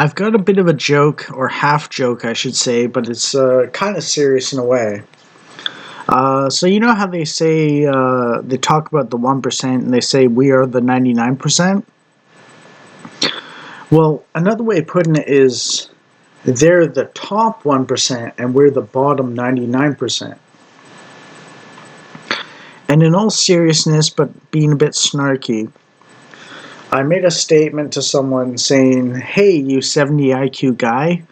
I've got a bit of a joke, or half joke, I should say, but it's kind of serious in a way. So you know how they say they talk about the 1% and they say we are the 99%? Well, another way of putting it is they're the top 1% and we're the bottom 99%. And in all seriousness, but being a bit snarky, I made a statement to someone saying, "Hey, you 70 IQ guy,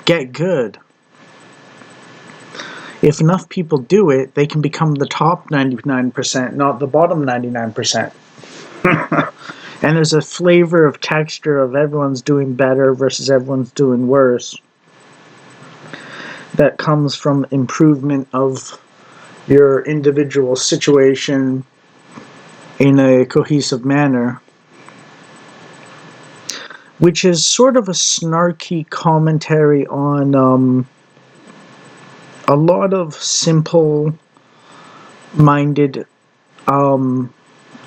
get good. If enough people do it, they can become the top 99%, not the bottom 99%. And there's a flavor of texture of everyone's doing better versus everyone's doing worse that comes from improvement of your individual situation in a cohesive manner, which is sort of a snarky commentary on a lot of simple-minded,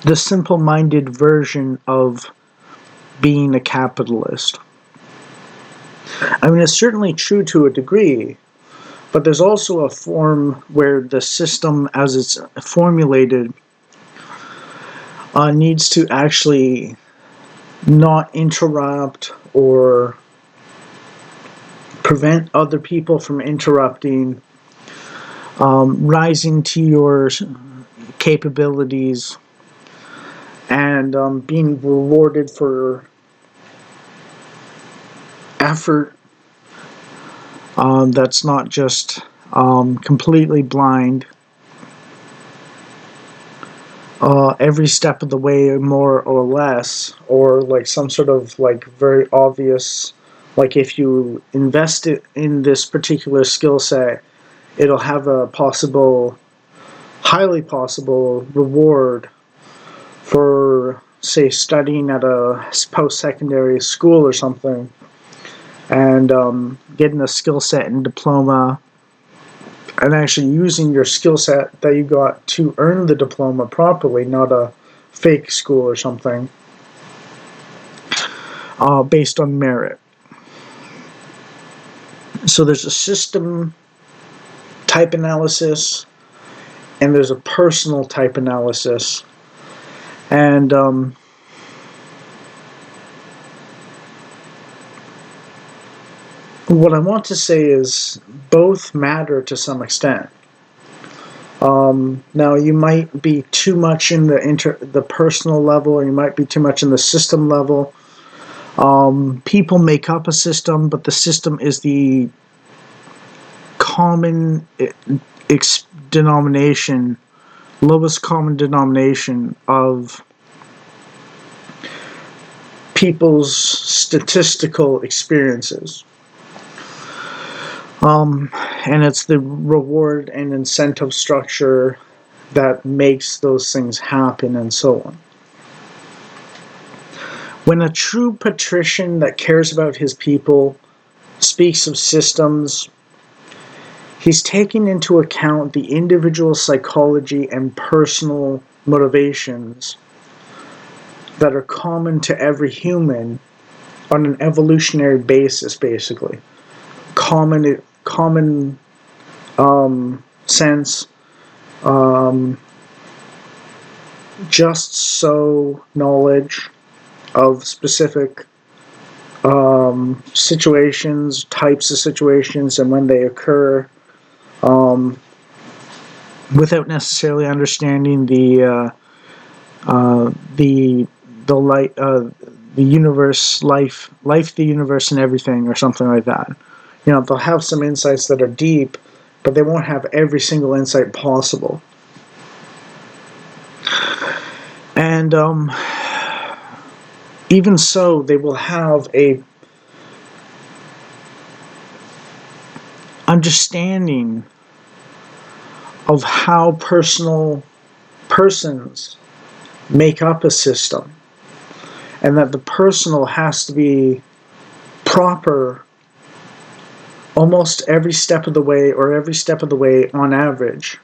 the simple-minded version of being a capitalist. I mean, it's certainly true to a degree, but there's also a form where the system, as it's formulated, needs to actually not interrupt or prevent other people from interrupting, rising to your capabilities, and being rewarded for effort that's not just completely blind every step of the way, more or less, or like some sort of like very obvious, like if you invest it in this particular skill set, it'll have a possible, highly possible reward for, say, studying at a post-secondary school or something, and getting a skill set and diploma, and actually using your skill set that you got to earn the diploma properly, not a fake school or something, based on merit. So there's a system type analysis, and there's a personal type analysis. And what I want to say is both matter to some extent. Now, you might be too much in the personal level, or you might be too much in the system level. People make up a system, but the system is the common denomination, lowest common denomination of people's statistical experiences. And it's the reward and incentive structure that makes those things happen, and so on. When a true patrician that cares about his people speaks of systems, he's taking into account the individual psychology and personal motivations that are common to every human on an evolutionary basis, basically. Common sense, just so knowledge of specific situations, types of situations, and when they occur, without necessarily understanding the universe, life, the universe, and everything, or something like that. You know, they'll have some insights that are deep, but they won't have every single insight possible. And even so, they will have a understanding of how persons make up a system, and that the personal has to be proper almost every step of the way, or every step of the way on average,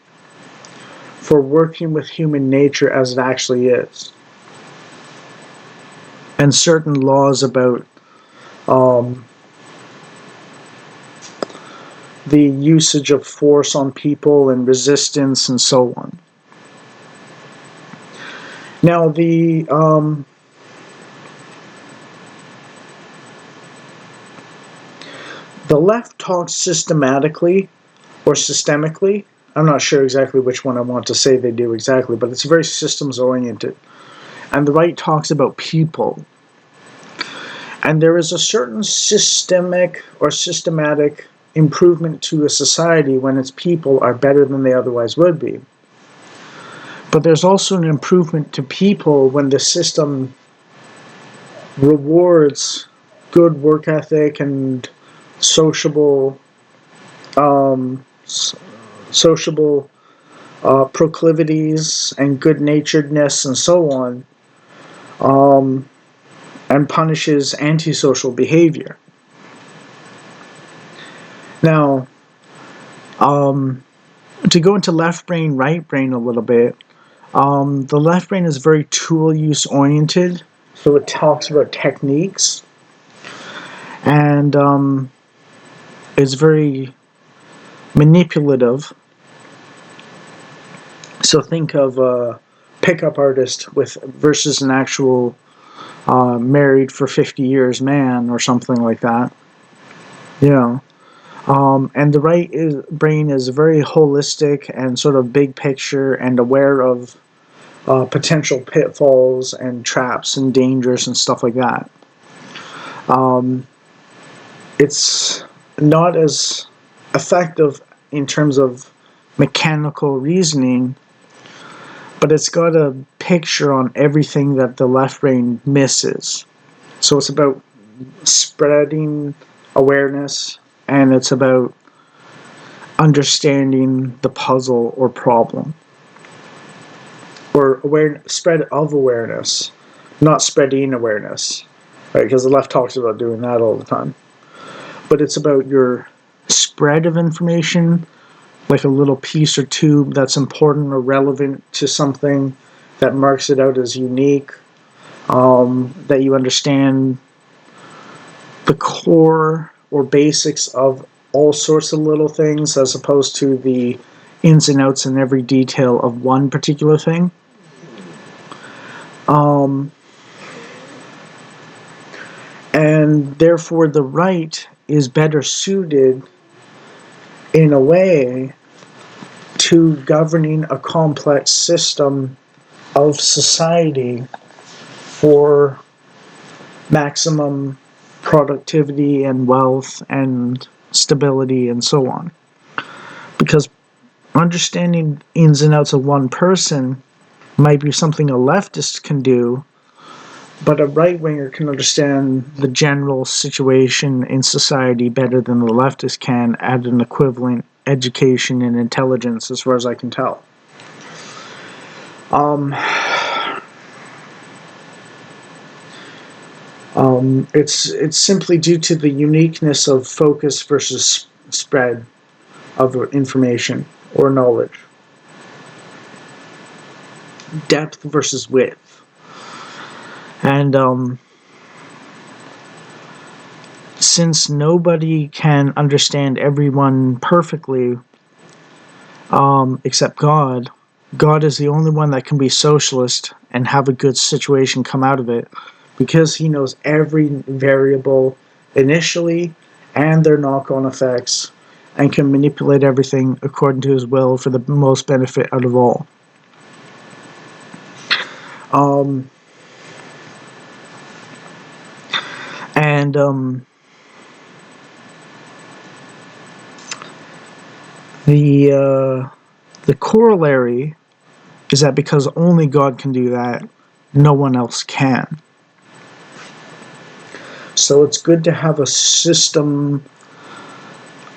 for working with human nature as it actually is. And certain laws about um, the usage of force on people and resistance and so on. Now, the left talks systematically or systemically. I'm not sure exactly which one I want to say they do exactly, but it's very systems oriented. And the right talks about people. And there is a certain systemic or systematic improvement to a society when its people are better than they otherwise would be. But there's also an improvement to people when the system rewards good work ethic and sociable sociable proclivities and good naturedness and so on, and punishes antisocial behavior. Now, to go into left brain, right brain a little bit, the left brain is very tool use oriented, so it talks about techniques and is very manipulative. So think of a pickup artist with versus an actual married for 50 years man or something like that. You know. And the brain is very holistic and sort of big picture and aware of potential pitfalls and traps and dangers and stuff like that. It's not as effective in terms of mechanical reasoning, but it's got a picture on everything that the left brain misses. So it's about spreading awareness, and it's about understanding the puzzle or problem, or spread of awareness, not spreading awareness, right? Because the left talks about doing that all the time. But it's about your spread of information, like a little piece or tube that's important or relevant to something that marks it out as unique, that you understand the core or basics of all sorts of little things as opposed to the ins and outs and every detail of one particular thing. And therefore the right is better suited in a way to governing a complex system of society for maximum productivity and wealth and stability and so on. Because understanding ins and outs of one person might be something a leftist can do, but a right winger can understand the general situation in society better than the leftist can at an equivalent education and intelligence, as far as I can tell. It's simply due to the uniqueness of focus versus spread of information or knowledge, depth versus width, and since nobody can understand everyone perfectly, except God, God is the only one that can be socialist and have a good situation come out of it, because he knows every variable initially and their knock-on effects, and can manipulate everything according to his will for the most benefit out of all. And the corollary is that because only God can do that, no one else can. So it's good to have a system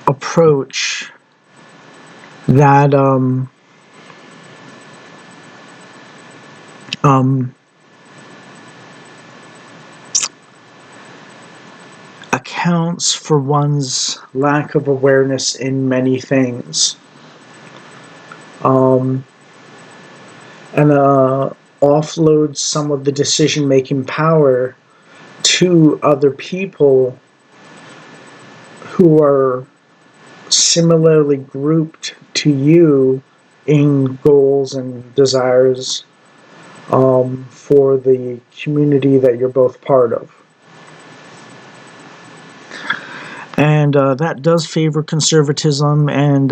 approach that accounts for one's lack of awareness in many things, and offloads some of the decision-making power to other people who are similarly grouped to you in goals and desires for the community that you're both part of. And that does favor conservatism and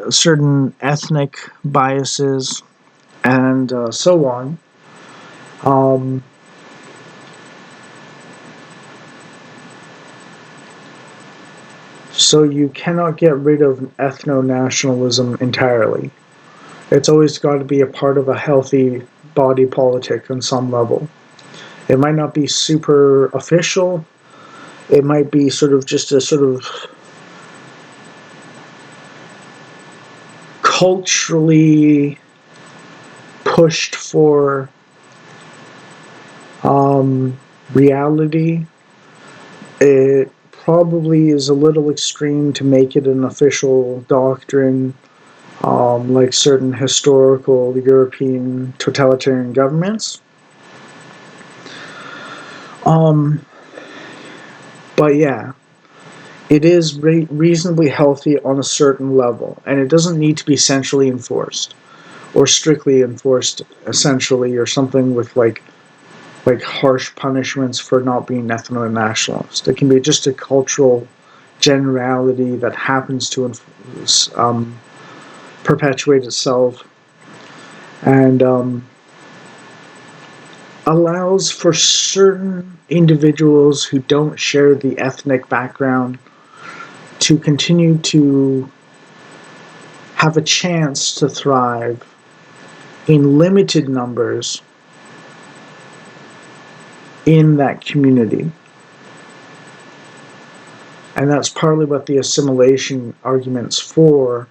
certain ethnic biases and so on. Um, so you cannot get rid of ethno-nationalism entirely. It's always got to be a part of a healthy body politic on some level. It might not be super official. It might be sort of just a sort of culturally pushed for reality. It probably is a little extreme to make it an official doctrine, like certain historical European totalitarian governments. Um, but yeah, it is reasonably healthy on a certain level, and it doesn't need to be centrally enforced or strictly enforced, essentially, or something with like harsh punishments for not being ethno-nationalist. It can be just a cultural generality that happens to perpetuate itself and allows for certain individuals who don't share the ethnic background to continue to have a chance to thrive in limited numbers in that community. And that's partly what the assimilation argument's for.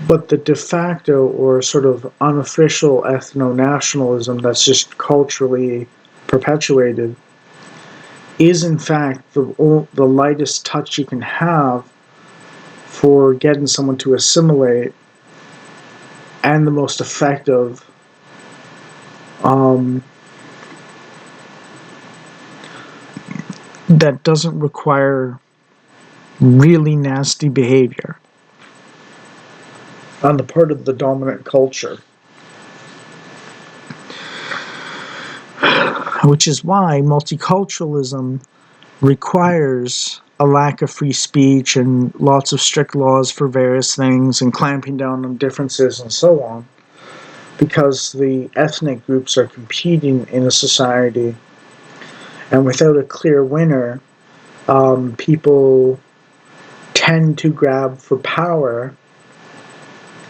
But the de facto or sort of unofficial ethno-nationalism that's just culturally perpetuated is in fact the lightest touch you can have for getting someone to assimilate and the most effective that doesn't require really nasty behavior on the part of the dominant culture. Which is why multiculturalism requires a lack of free speech and lots of strict laws for various things and clamping down on differences and so on, because the ethnic groups are competing in a society, and without a clear winner, people tend to grab for power,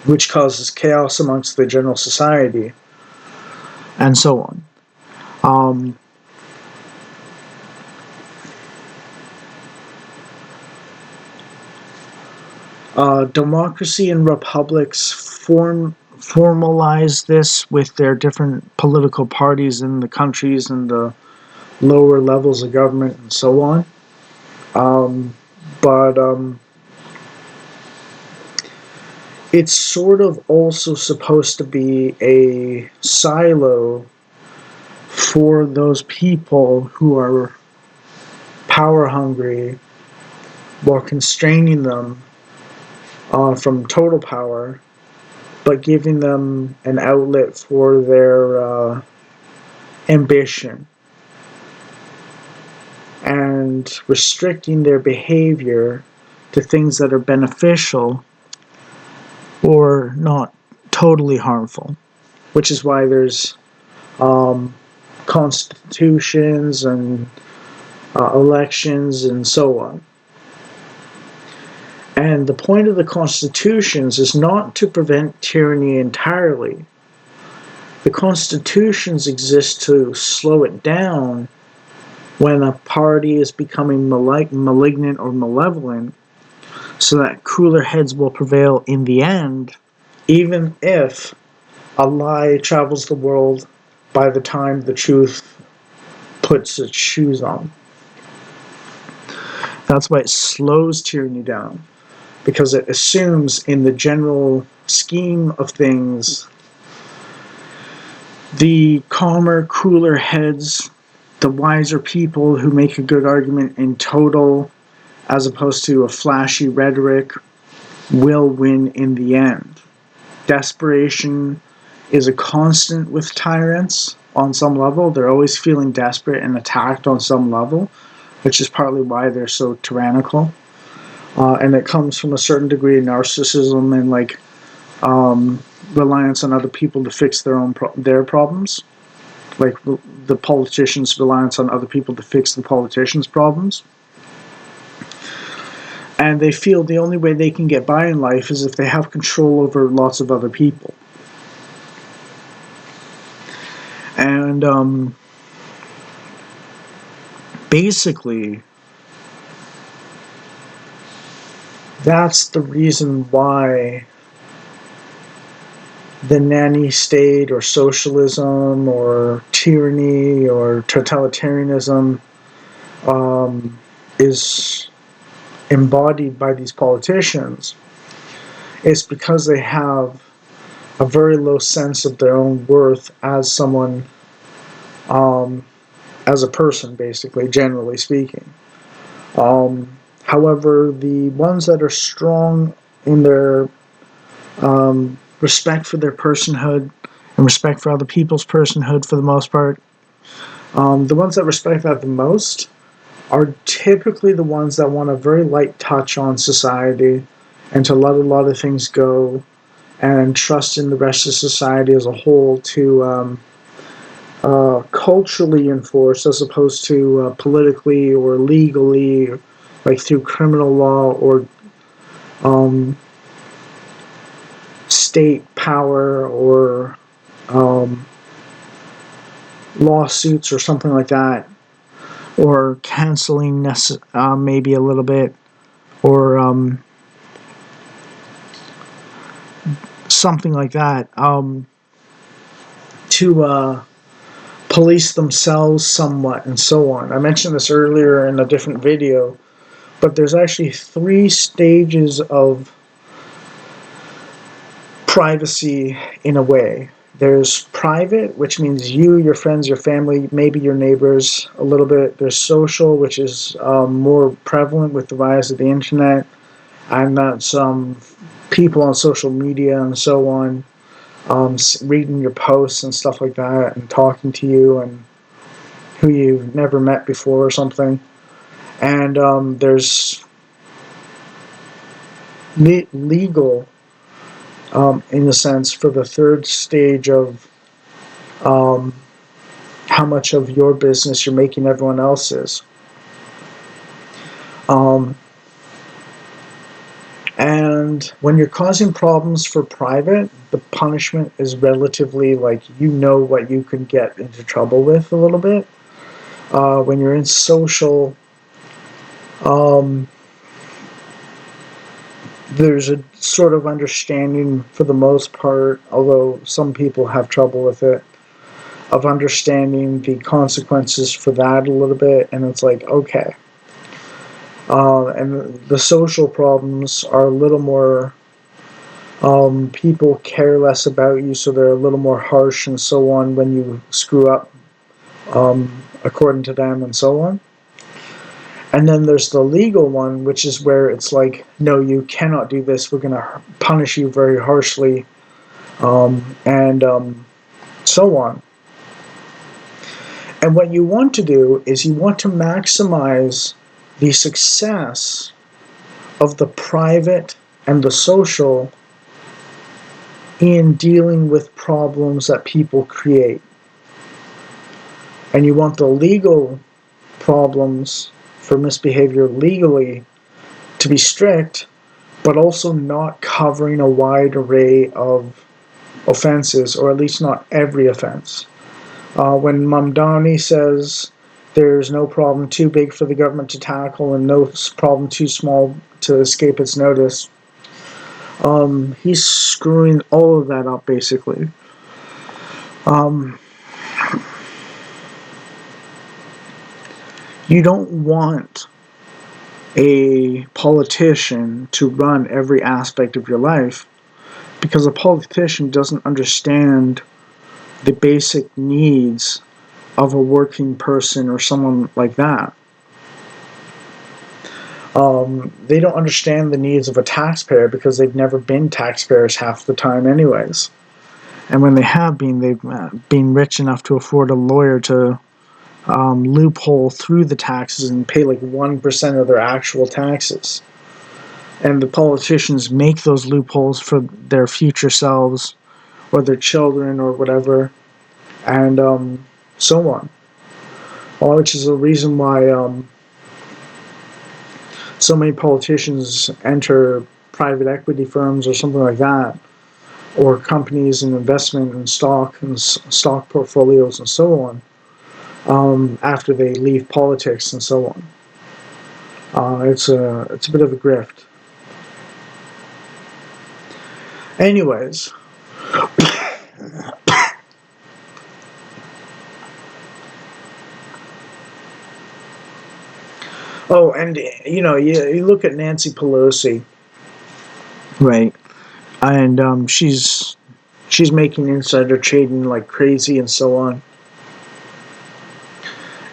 which causes chaos amongst the general society, and so on. Democracy and republics formalize this with their different political parties in the countries and the lower levels of government and so on. But it's sort of also supposed to be a silo for those people who are power hungry while constraining them from total power, but giving them an outlet for their ambition and restricting their behavior to things that are beneficial or not totally harmful, which is why there's constitutions and elections and so on. And the point of the constitutions is not to prevent tyranny entirely. The constitutions exist to slow it down when a party is becoming malignant or malevolent, so that cooler heads will prevail in the end, even if a lie travels the world by the time the truth puts its shoes on. That's why it slows tyranny down, because it assumes in the general scheme of things, the calmer, cooler heads the wiser people who make a good argument in total, as opposed to a flashy rhetoric, will win in the end. Desperation is a constant with tyrants on some level. They're always feeling desperate and attacked on some level, which is partly why they're so tyrannical. And it comes from a certain degree of narcissism and reliance on other people to fix their problems, like the politicians' reliance on other people to fix the politicians' problems. And they feel the only way they can get by in life is if they have control over lots of other people. And basically, that's the reason why the nanny state or socialism or tyranny or totalitarianism is embodied by these politicians. It's because they have a very low sense of their own worth as someone, as a person, basically, generally speaking. However, the ones that are strong in their respect for their personhood and respect for other people's personhood, for the most part, the ones that respect that the most are typically the ones that want a very light touch on society and to let a lot of things go and trust in the rest of society as a whole to culturally enforce as opposed to politically or legally, like through criminal law or state power or lawsuits or something like that, or canceling maybe a little bit, or something like that, to police themselves somewhat and so on. I mentioned this earlier in a different video, but there's actually 3 stages of privacy in a way. There's private, which means you, your friends, your family, maybe your neighbors a little bit. There's social, which is more prevalent with the rise of the internet, and that's people on social media and so on, reading your posts and stuff like that, and talking to you and who you've never met before or something. And there's legal, in a sense, for the 3rd stage of how much of your business you're making everyone else's. And when you're causing problems for private, the punishment is relatively like, you know what you can get into trouble with a little bit. When you're in social, there's a sort of understanding for the most part, although some people have trouble with it, of understanding the consequences for that a little bit, and it's like, okay. And the social problems are a little more, people care less about you, so they're a little more harsh and so on when you screw up, according to them and so on. And then there's the legal one, which is where it's like, no, you cannot do this, we're going to punish you very harshly, and so on. And what you want to do is you want to maximize the success of the private and the social in dealing with problems that people create. And you want the legal problems for misbehavior legally to be strict, but also not covering a wide array of offenses, or at least not every offense. When Mamdani says there's no problem too big for the government to tackle and no problem too small to escape its notice, he's screwing all of that up, basically. You don't want a politician to run every aspect of your life, because a politician doesn't understand the basic needs of a working person or someone like that. They don't understand the needs of a taxpayer because they've never been taxpayers half the time anyways. And when they have been, they've been rich enough to afford a lawyer to loophole through the taxes and pay like 1% of their actual taxes. And the politicians make those loopholes for their future selves or their children or whatever, and so on. Which is the reason why so many politicians enter private equity firms or something like that, or companies and investment in stock and stock portfolios and so on, after they leave politics and so on. It's a bit of a grift. Anyways, oh, and you look at Nancy Pelosi, right? And she's making insider trading like crazy and so on,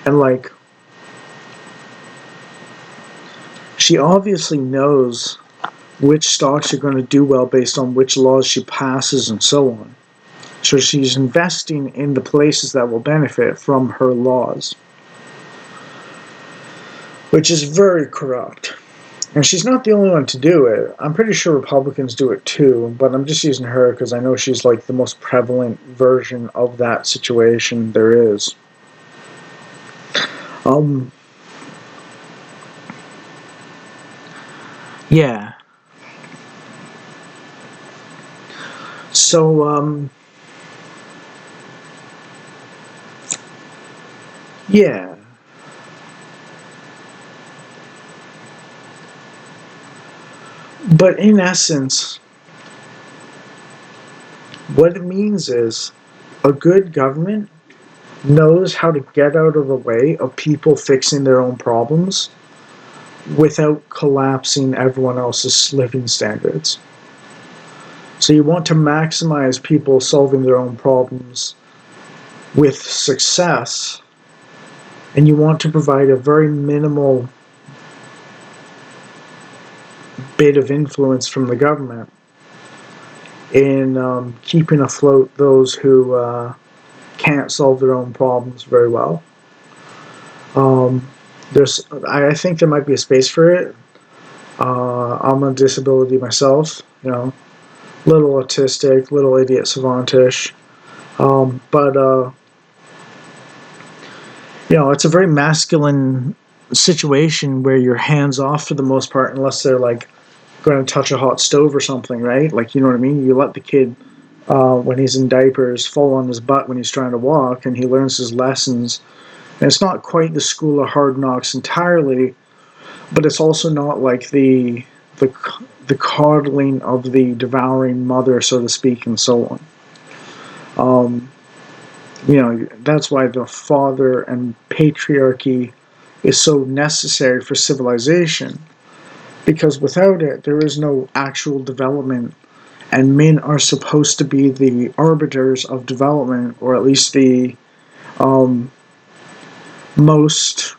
and like she obviously knows which stocks are going to do well based on which laws she passes and so on. So she's investing in the places that will benefit from her laws, which is very corrupt. And she's not the only one to do it. I'm pretty sure Republicans do it too, but I'm just using her because I know she's like the most prevalent version of that situation there is. Yeah. So, yeah. But in essence, what it means is a good government knows how to get out of the way of people fixing their own problems without collapsing everyone else's living standards. So you want to maximize people solving their own problems with success, and you want to provide a very minimal bit of influence from the government in keeping afloat those who can't solve their own problems very well. I think there might be a space for it. I'm on disability myself, little autistic, little idiot savantish, but it's a very masculine situation where you're hands off for the most part, unless they're like going to touch a hot stove or something, right? Like, you know what I mean? You let the kid, when he's in diapers, fall on his butt when he's trying to walk, and he learns his lessons. And it's not quite the school of hard knocks entirely, but it's also not like the coddling of the devouring mother, so to speak, and so on. That's why the father and patriarchy is so necessary for civilization, because without it, there is no actual development, and men are supposed to be the arbiters of development, or at least the most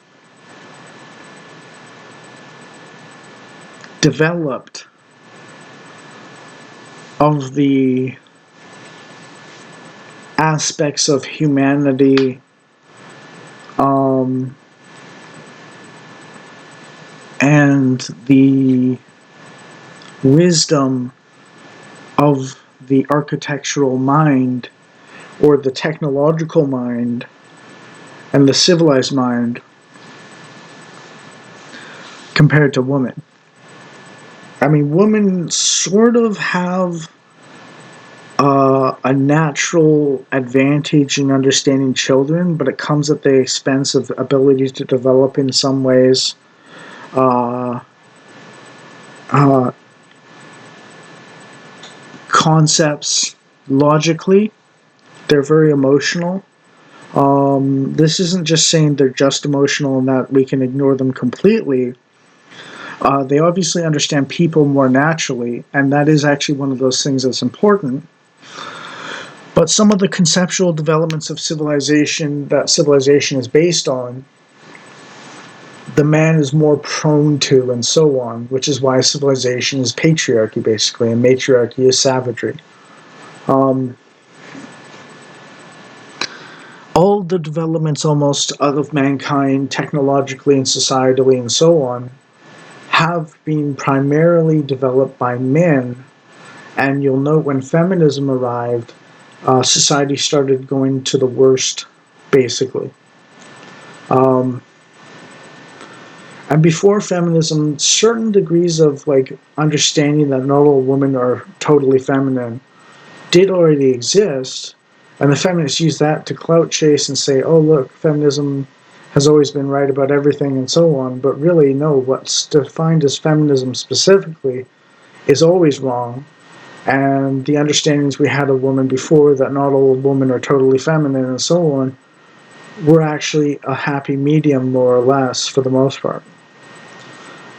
developed of the aspects of humanity, and the wisdom of the architectural mind or the technological mind and the civilized mind compared to women. I mean, women sort of have a natural advantage in understanding children, but it comes at the expense of ability to develop in some ways concepts logically. They're very emotional. This isn't just saying they're just emotional and that we can ignore them completely. They obviously understand people more naturally, and that is actually one of those things that's important. But some of the conceptual developments of civilization that civilization is based on, the man is more prone to, and so on, which is why civilization is patriarchy, basically, and matriarchy is savagery. Um, all the developments almost of mankind, technologically and societally and so on, have been primarily developed by men. And you'll note when feminism arrived, society started going to the worst, basically. Um, and before feminism, certain degrees of like understanding that not all women are totally feminine did already exist, and the feminists use that to clout chase and say, "Oh, look, feminism has always been right about everything," and so on. But really, no. What's defined as feminism specifically is always wrong, and the understandings we had of women before, that not all women are totally feminine and so on, were actually a happy medium, more or less, for the most part.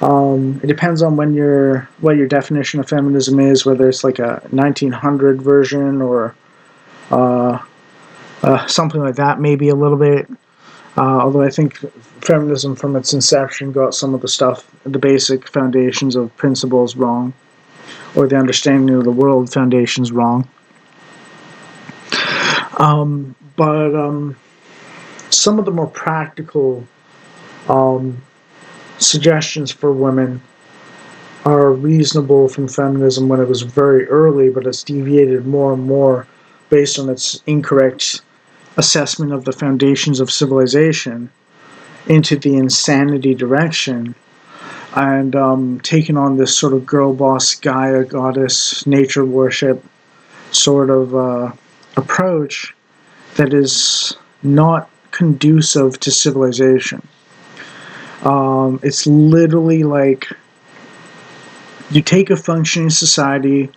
It depends on what your definition of feminism is, whether it's like a 1900 version or uh, something like that, maybe a little bit. Although I think feminism from its inception got some of the stuff, the basic foundations of principles wrong, or the understanding of the world foundations wrong. But some of the more practical um, suggestions for women are reasonable from feminism when it was very early, but it's deviated more and more based on its incorrect assessment of the foundations of civilization into the insanity direction, and taking on this sort of girl boss, Gaia goddess, nature worship sort of approach that is not conducive to civilization. It's literally like you take a functioning society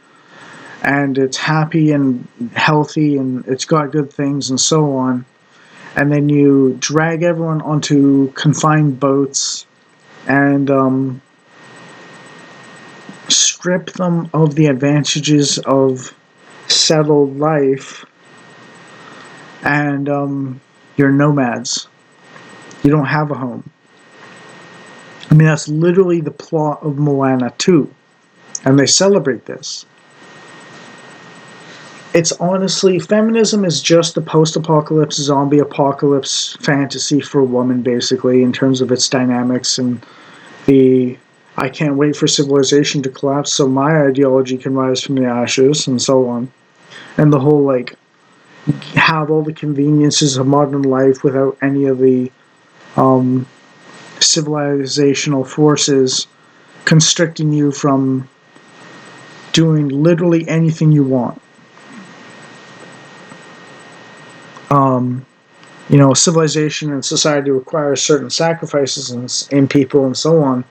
and it's happy and healthy and it's got good things and so on, and then you drag everyone onto confined boats and strip them of the advantages of settled life, and you're nomads. You don't have a home. I mean, that's literally the plot of Moana 2, and they celebrate this. It's honestly, feminism is just the post apocalypse, zombie apocalypse fantasy for a woman, basically, in terms of its dynamics and the I can't wait for civilization to collapse so my ideology can rise from the ashes and so on. And the whole like have all the conveniences of modern life without any of the um, civilizational forces constricting you from doing literally anything you want. Um, civilization and society requires certain sacrifices in people and so on,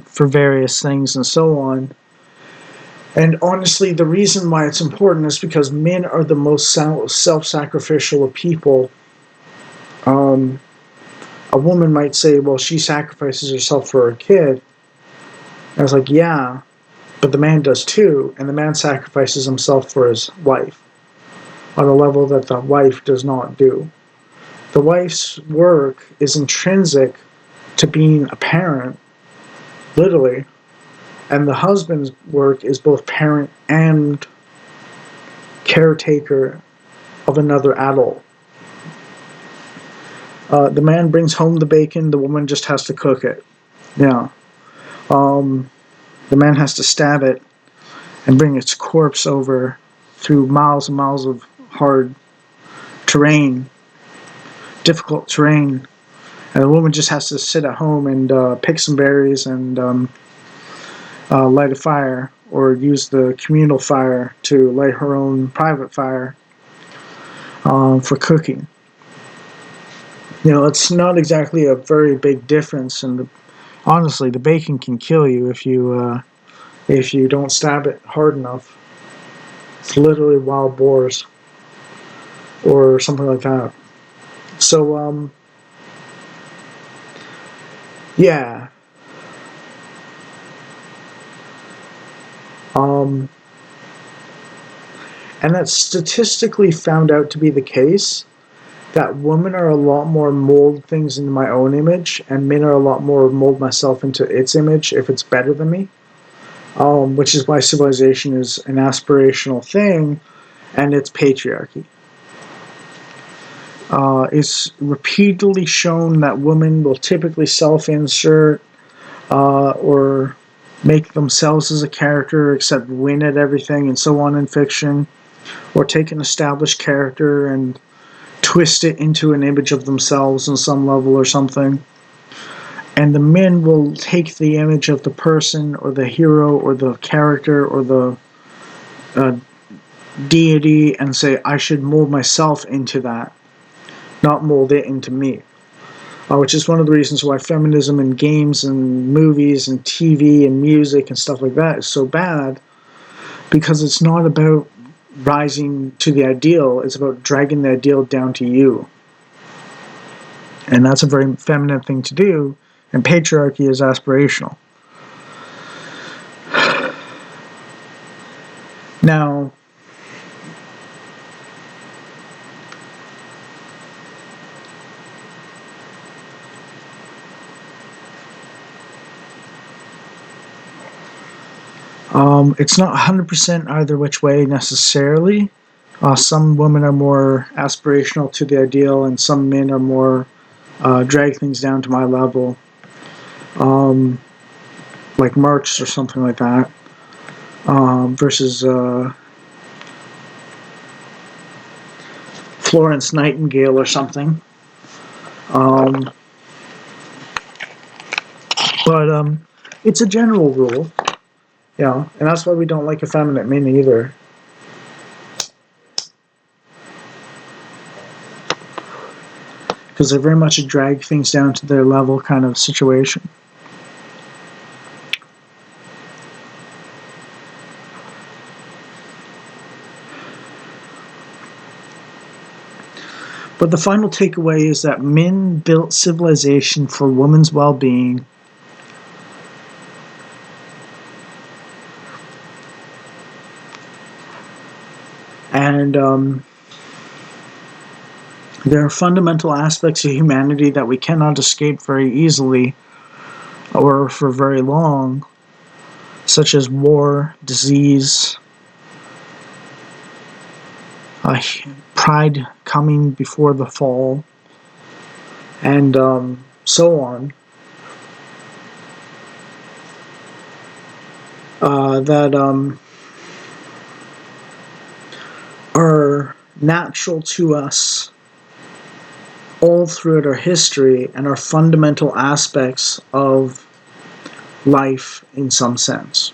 for various things and so on. And honestly, the reason why it's important is because men are the most self-sacrificial of people. Um, a woman might say, well, she sacrifices herself for her kid. And I was like, yeah, but the man does too, and the man sacrifices himself for his wife on a level that the wife does not do. The wife's work is intrinsic to being a parent, literally, and the husband's work is both parent and caretaker of another adult. The man brings home the bacon, the woman just has to cook it. Yeah. Um, the man has to stab it and bring its corpse over through miles and miles of hard terrain, difficult terrain, and the woman just has to sit at home and pick some berries and light a fire, or use the communal fire to light her own private fire for cooking. It's not exactly a very big difference, and honestly, the bacon can kill you if you don't stab it hard enough. It's literally wild boars or something like that. So yeah. Um, And that's statistically found out to be the case, that women are a lot more mold things into my own image, and men are a lot more mold myself into its image if it's better than me. Which is why civilization is an aspirational thing, and it's patriarchy. It's repeatedly shown that women will typically self-insert or make themselves as a character, except win at everything, and so on in fiction, or take an established character and twist it into an image of themselves on some level or something. And the men will take the image of the person or the hero or the character or the uh, deity and say, I should mold myself into that, not mold it into me. Which is one of the reasons why feminism in games and movies and TV and music and stuff like that is so bad, because it's not about rising to the ideal, it's about dragging the ideal down to you. And that's a very feminine thing to do, and patriarchy is aspirational. Now, it's not 100% either which way necessarily. Some women are more aspirational to the ideal, and some men are more drag things down to my level, like Marx or something like that, versus Florence Nightingale or something. But it's a general rule, yeah, and that's why we don't like effeminate men either. Because they're very much a drag things down to their level kind of situation. But the final takeaway is that men built civilization for women's well-being, and there are fundamental aspects of humanity that we cannot escape very easily or for very long, such as war, disease, pride coming before the fall, and so on, that are natural to us all throughout our history and are fundamental aspects of life in some sense.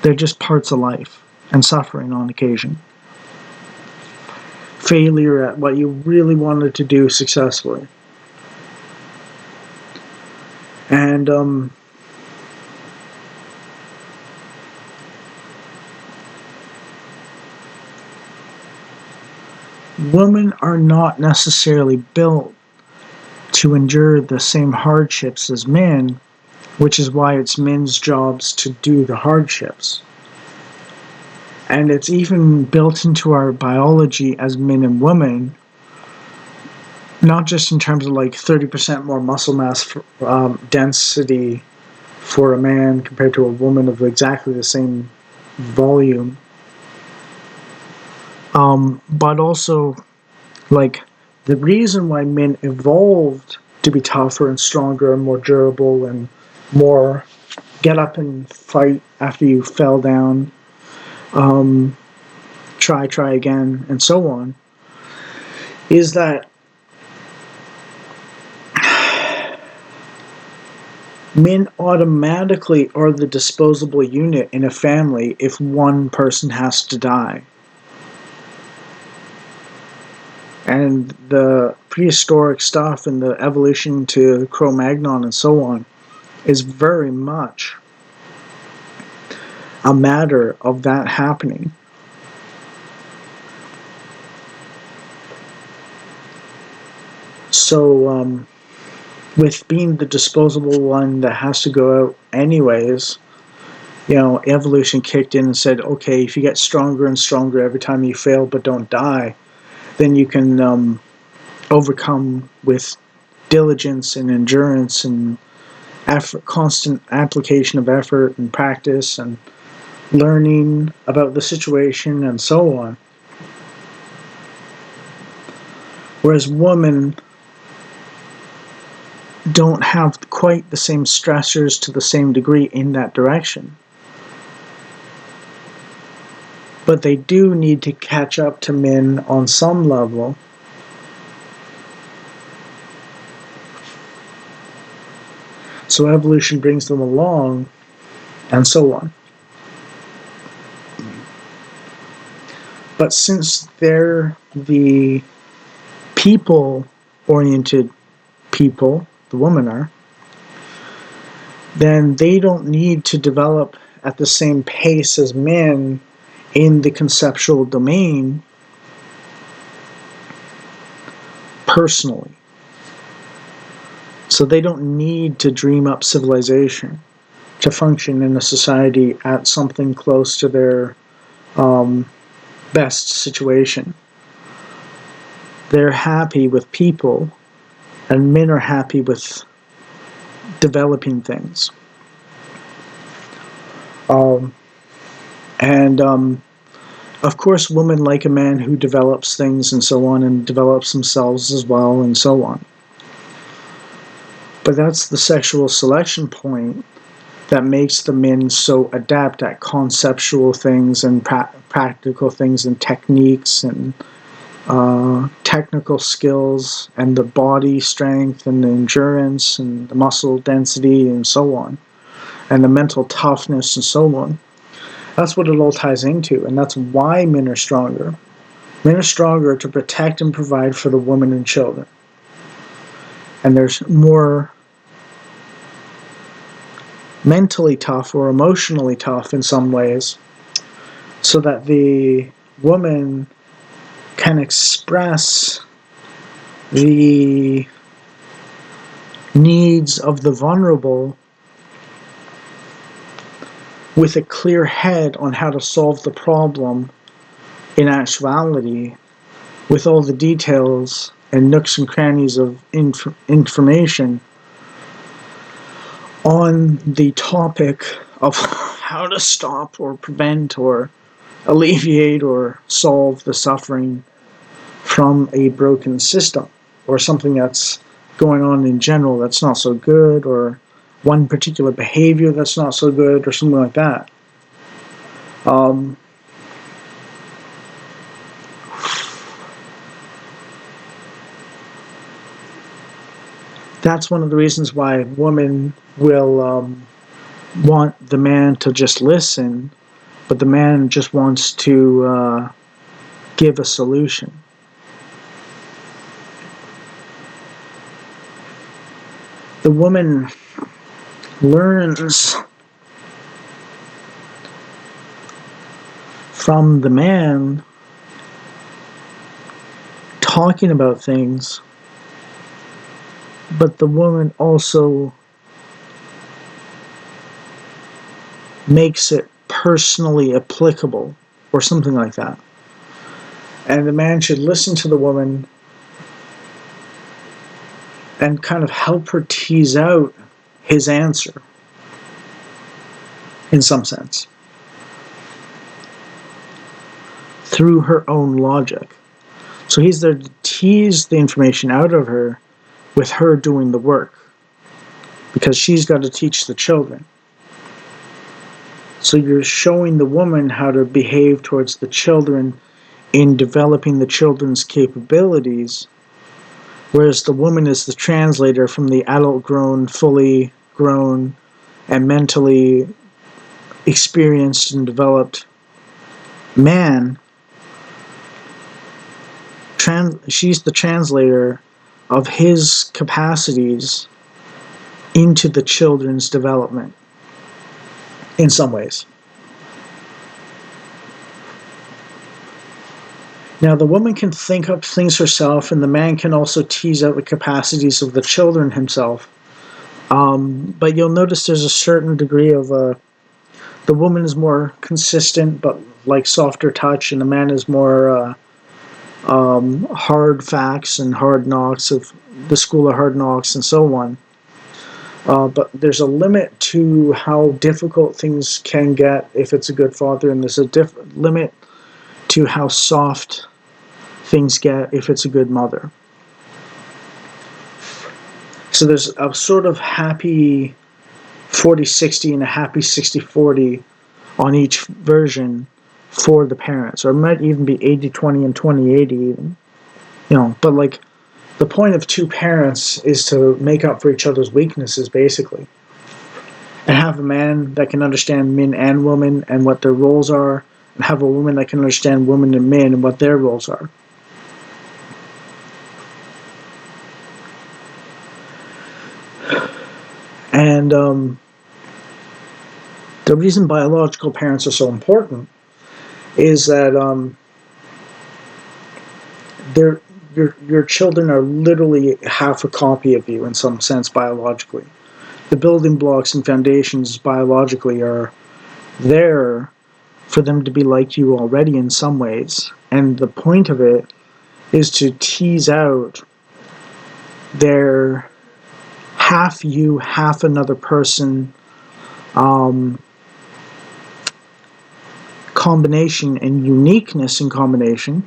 They're just parts of life, and suffering on occasion. Failure at what you really wanted to do successfully. And women are not necessarily built to endure the same hardships as men, which is why it's men's jobs to do the hardships. And it's even built into our biology as men and women, not just in terms of like 30% more muscle mass density for a man compared to a woman of exactly the same volume, but also like the reason why men evolved to be tougher and stronger and more durable and more get up and fight after you fell down, try again, and so on, is that men automatically are the disposable unit in a family if one person has to die. And the prehistoric stuff and the evolution to Cro-Magnon and so on is very much a matter of that happening. So, with being the disposable one that has to go out anyways, evolution kicked in and said, okay, if you get stronger and stronger every time you fail but don't die, then you can overcome with diligence and endurance and effort, constant application of effort and practice and learning about the situation and so on. Whereas women don't have quite the same stressors to the same degree in that direction. But they do need to catch up to men on some level. So evolution brings them along, and so on. But since they're the people-oriented people, the women are, then they don't need to develop at the same pace as men in the conceptual domain personally. So they don't need to dream up civilization to function in a society at something close to their best situation. They're happy with people, and men are happy with developing things. And of course, women like a man who develops things and so on, and develops themselves as well, and so on. But that's the sexual selection point that makes the men so adept at conceptual things and practical things and techniques and technical skills and the body strength and the endurance and the muscle density and so on, and the mental toughness and so on. That's what it all ties into, and that's why men are stronger. Men are stronger to protect and provide for the women and children. And there's more mentally tough or emotionally tough in some ways, so that the woman can express the needs of the vulnerable with a clear head on how to solve the problem in actuality, with all the details and nooks and crannies of information on the topic of how to stop or prevent or alleviate or solve the suffering from a broken system, or something that's going on in general that's not so good, or one particular behavior that's not so good, or something like that. That's one of the reasons why women will want the man to just listen, but the man just wants to give a solution. The woman learns from the man talking about things, but the woman also makes it personally applicable, or something like that. And the man should listen to the woman and kind of help her tease out his answer, in some sense, through her own logic. So he's there to tease the information out of her with her doing the work, because she's got to teach the children. So you're showing the woman how to behave towards the children in developing the children's capabilities, whereas the woman is the translator from the adult-grown, fully grown, and mentally experienced and developed man. She's the translator of his capacities into the children's development, in some ways. Now, the woman can think up things herself, and the man can also tease out the capacities of the children himself. But you'll notice there's a certain degree of the woman is more consistent, but like softer touch, and the man is more hard facts and hard knocks of the school of hard knocks and so on. But there's a limit to how difficult things can get if it's a good father, and there's a limit to how soft things get if it's a good mother. So there's a sort of happy 40-60 and a happy 60-40 on each version for the parents, or it might even be 80-20 and 20-80 even. But like the point of two parents is to make up for each other's weaknesses, basically, and have a man that can understand men and women and what their roles are, and have a woman that can understand women and men and what their roles are. And the reason biological parents are so important is that your children are literally half a copy of you in some sense biologically. The building blocks and foundations biologically are there for them to be like you already in some ways. And the point of it is to tease out their half you, half another person combination and uniqueness in combination,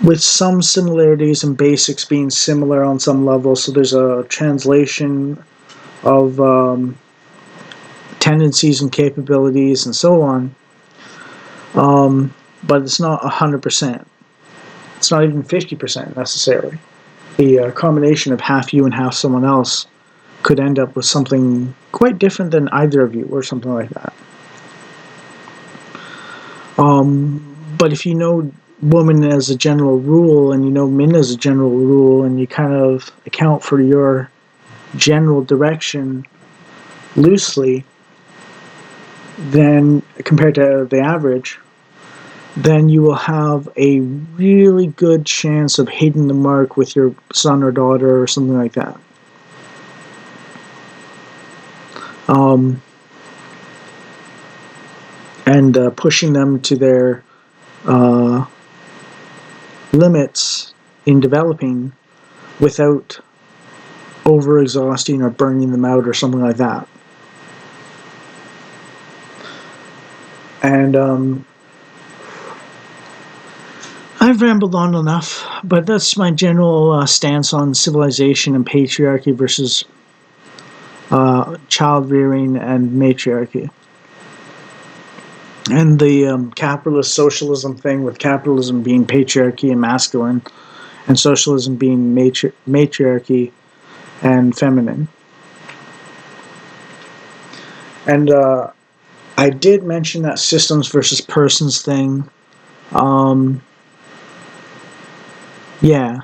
with some similarities and basics being similar on some level. So there's a translation of tendencies and capabilities and so on, but it's not 100%. It's not even 50% necessarily. The combination of half you and half someone else could end up with something quite different than either of you, or something like that. But if you know woman as a general rule, and you know men as a general rule, and you kind of account for your general direction loosely, then compared to the average, then you will have a really good chance of hitting the mark with your son or daughter or something like that. And pushing them to their limits in developing without over-exhausting or burning them out or something like that. And I've rambled on enough, but that's my general stance on civilization and patriarchy versus child rearing and matriarchy. And the capitalist socialism thing, with capitalism being patriarchy and masculine, and socialism being matriarchy and feminine. And I did mention that systems versus persons thing. Yeah.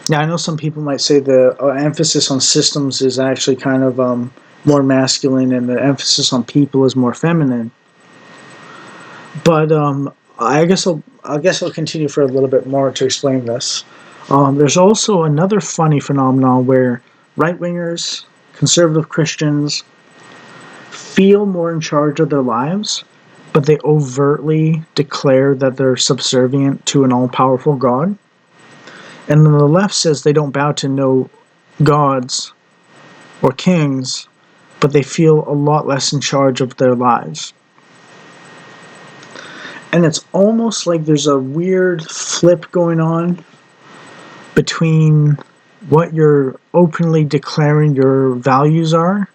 Now, I know some people might say the emphasis on systems is actually kind of more masculine, and the emphasis on people is more feminine. But I guess I'll continue for a little bit more to explain this. There's also another funny phenomenon where right-wingers, conservative Christians, feel more in charge of their lives, but they overtly declare that they're subservient to an all-powerful God. And then the left says they don't bow to no gods or kings, but they feel a lot less in charge of their lives. And it's almost like there's a weird flip going on between what you're openly declaring your values are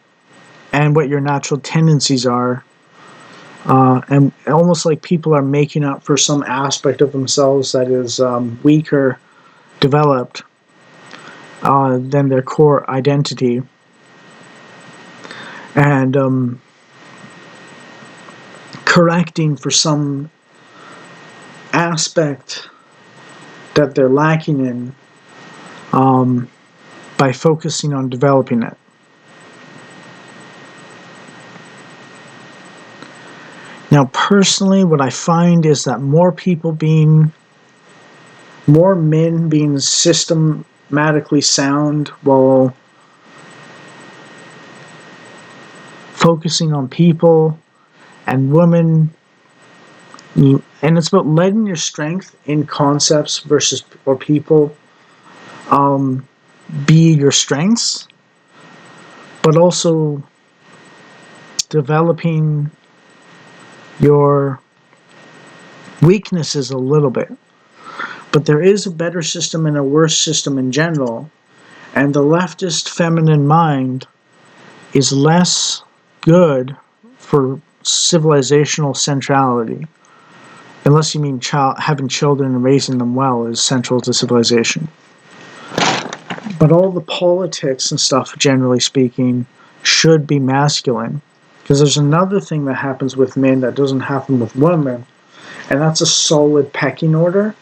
and what your natural tendencies are. And almost like people are making up for some aspect of themselves that is weaker developed than their core identity. And correcting for some aspect that they're lacking in by focusing on developing it. Now, personally, what I find is that more men being systematically sound will focusing on people and women, and it's about letting your strength in concepts versus or people um, be your strengths, but also developing your weaknesses a little bit. But there is a better system and a worse system in general, and the leftist feminine mind is less good for civilizational centrality, unless you mean having children and raising them well is central to civilization. But all the politics and stuff, generally speaking, should be masculine. Because there's another thing that happens with men that doesn't happen with women, and that's a solid pecking order,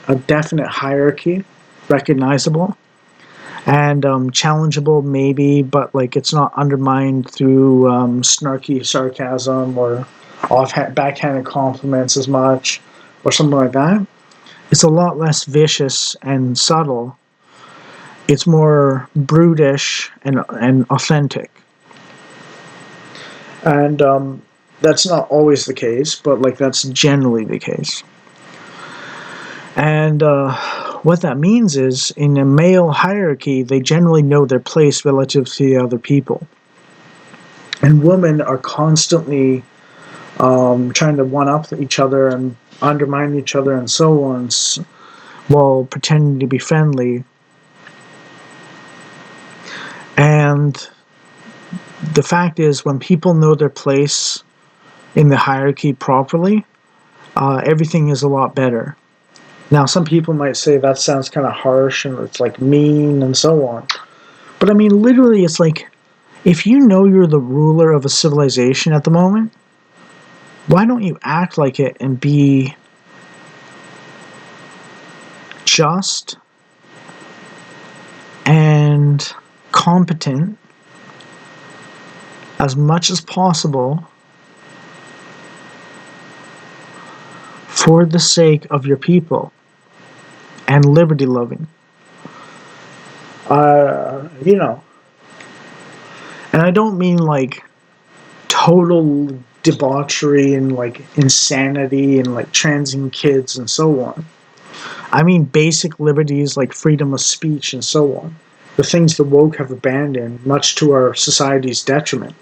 a definite hierarchy, recognizable, and challengeable maybe, but like it's not undermined through snarky sarcasm or backhanded compliments as much, or something like that. It's a lot less vicious and subtle. It's more brutish and authentic. And that's not always the case, but like that's generally the case. And what that means is, in a male hierarchy, they generally know their place relative to the other people. And women are constantly trying to one-up each other and undermine each other and so on, while pretending to be friendly. And the fact is, when people know their place in the hierarchy properly, everything is a lot better. Now, some people might say that sounds kind of harsh and it's like mean and so on. But I mean, literally, it's like, if you know you're the ruler of a civilization at the moment, why don't you act like it and be just and competent as much as possible for the sake of your people and liberty loving? You know, and I don't mean like total debauchery and like insanity and like transing kids and so on. I mean basic liberties like freedom of speech and so on. The things the woke have abandoned, much to our society's detriment.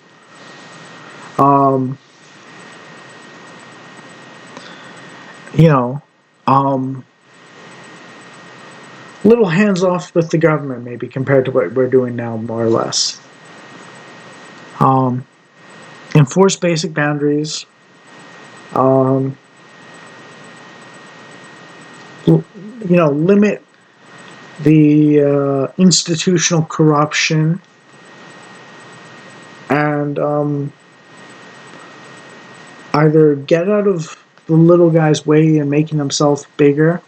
Um, you know, little hands off with the government, maybe, compared to what we're doing now, more or less. Enforce basic boundaries. Limit the institutional corruption and either get out of the little guy's way and making himself bigger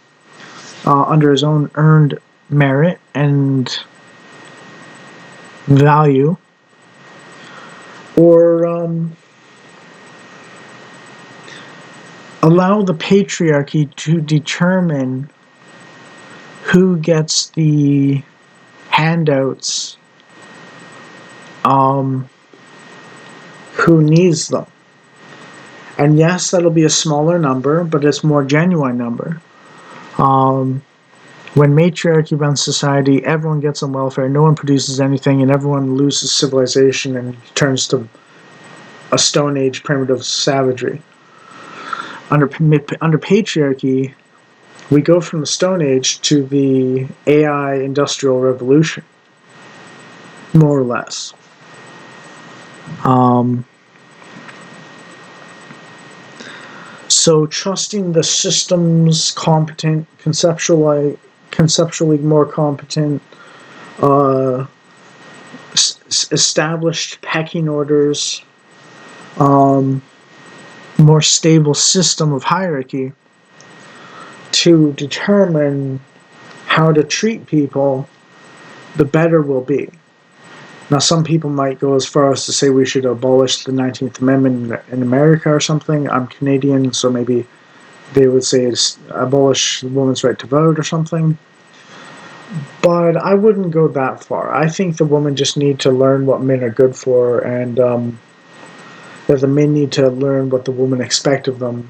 under his own earned merit and value, or allow the patriarchy to determine who gets the handouts, who needs them. And yes, that'll be a smaller number, but it's a more genuine number. When matriarchy runs society, everyone gets on welfare, no one produces anything, and everyone loses civilization and turns to a Stone Age primitive savagery. Under patriarchy, we go from the Stone Age to the AI Industrial Revolution, more or less. So trusting the system's competent, conceptually more competent, established pecking orders, more stable system of hierarchy to determine how to treat people, the better we'll be. Now, some people might go as far as to say we should abolish the 19th Amendment in America or something. I'm Canadian, so maybe they would say it's abolish the woman's right to vote or something. But I wouldn't go that far. I think the women just need to learn what men are good for and that the men need to learn what the women expect of them,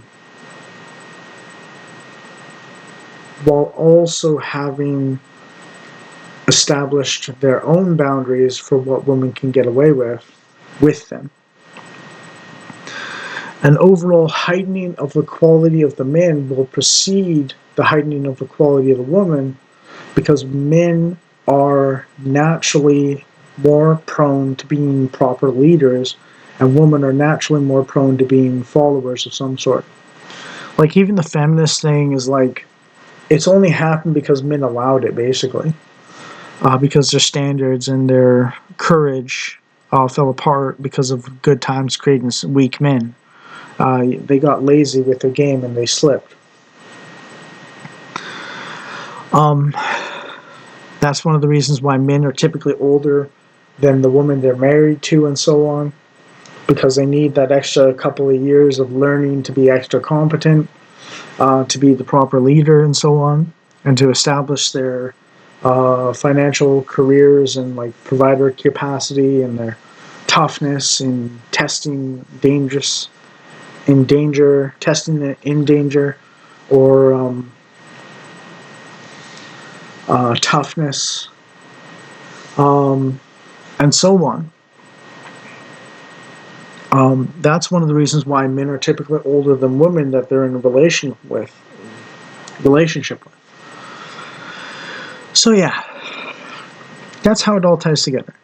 while also having established their own boundaries for what women can get away with them. An overall heightening of the quality of the men will precede the heightening of the quality of the woman, because men are naturally more prone to being proper leaders, and women are naturally more prone to being followers of some sort. Like, even the feminist thing is like, it's only happened because men allowed it, basically. Because their standards and their courage fell apart because of good times creating weak men. They got lazy with their game and they slipped. That's one of the reasons why men are typically older than the woman they're married to, and so on, because they need that extra couple of years of learning to be extra competent, to be the proper leader, and so on, and to establish their financial careers and like provider capacity and their toughness in testing testing it in danger, or toughness, and so on. That's one of the reasons why men are typically older than women that they're in a relationship with. So yeah, that's how it all ties together.